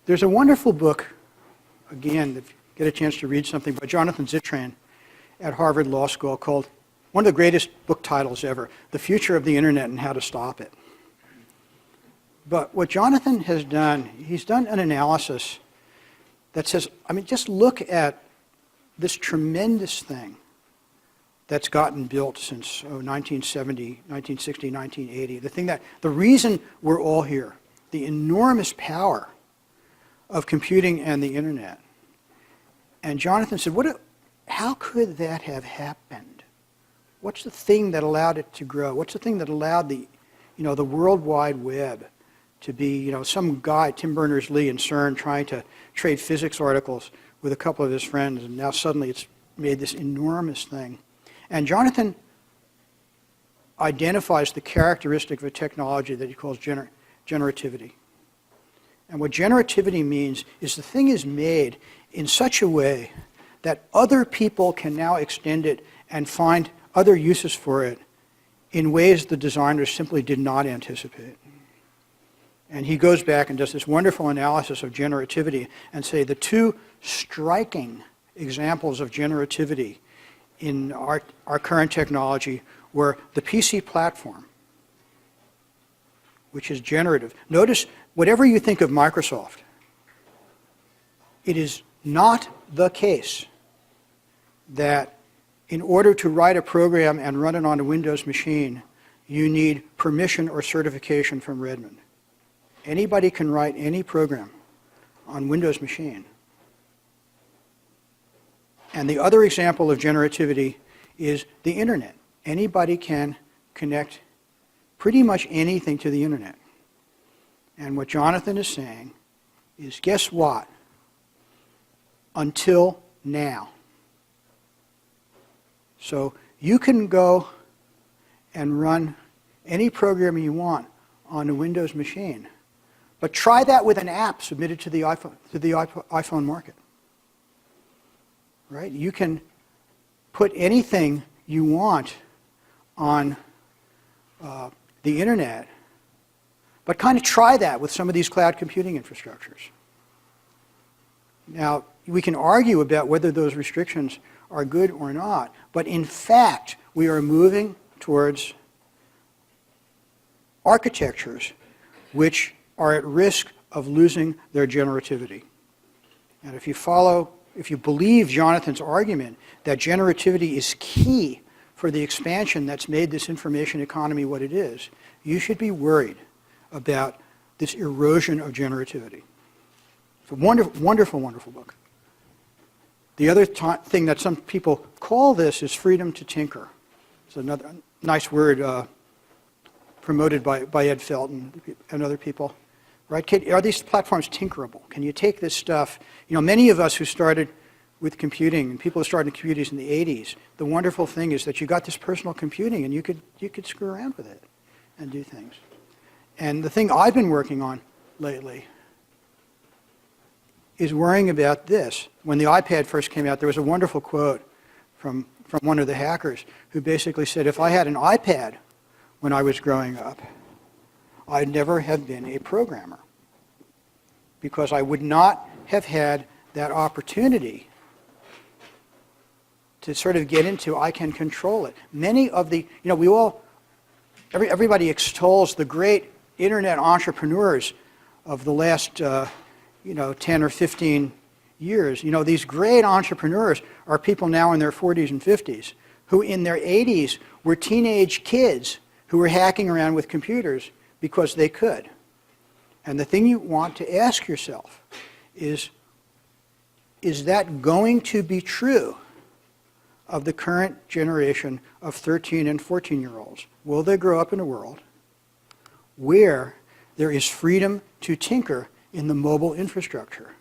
There's a wonderful book, again, if you get a chance to read something, by Jonathan Zittrain at Harvard Law School called, one of the greatest book titles ever, The Future of the Internet and How to Stop It. But what Jonathan has done, he's done an analysis that says, I mean, just look at this tremendous thing that's gotten built since 1970, 1960, 1980. The reason we're all here, the enormous power of computing and the internet. And Jonathan said, how could that have happened? What's the thing that allowed it to grow? What's the thing that allowed the World Wide Web to be, some guy, Tim Berners-Lee in CERN, trying to trade physics articles with a couple of his friends, and now suddenly it's made this enormous thing. And Jonathan identifies the characteristic of a technology that he calls generativity. And what generativity means is the thing is made in such a way that other people can now extend it and find other uses for it in ways the designers simply did not anticipate. And he goes back and does this wonderful analysis of generativity and say the two striking examples of generativity in our current technology were the PC platform, which is generative. Notice, whatever you think of Microsoft, it is not the case that in order to write a program and run it on a Windows machine, you need permission or certification from Redmond. Anybody can write any program on Windows machine. And the other example of generativity is the internet. Anybody can connect pretty much anything to the internet. And what Jonathan is saying is, guess what? Until now. So you can go and run any program you want on a Windows machine. But try that with an app submitted to the iPhone market. Right? You can put anything you want on the internet, but kind of try that with some of these cloud computing infrastructures. Now, we can argue about whether those restrictions are good or not, but in fact, we are moving towards architectures which are at risk of losing their generativity. And if you believe Jonathan's argument that generativity is key for the expansion that's made this information economy what it is, you should be worried about this erosion of generativity. It's a wonderful, wonderful, wonderful book. The other thing that some people call this is freedom to tinker. It's another nice word promoted by Ed Felton and other people. Right? Are these platforms tinkerable? Can you take this stuff? Many of us who started with computing, and people who started computers in the 80s, the wonderful thing is that you got this personal computing and you could screw around with it and do things. And the thing I've been working on lately is worrying about this. When the iPad first came out, there was a wonderful quote from one of the hackers who basically said, if I had an iPad when I was growing up, I'd never have been a programmer because I would not have had that opportunity to sort of get into, I can control it. Many of the, everybody extols the great internet entrepreneurs of the last, 10 or 15 years. These great entrepreneurs are people now in their 40s and 50s who in their 80s were teenage kids who were hacking around with computers because they could. And the thing you want to ask yourself is that going to be true of the current generation of 13 and 14-year-olds? Will they grow up in a world where there is freedom to tinker in the mobile infrastructure?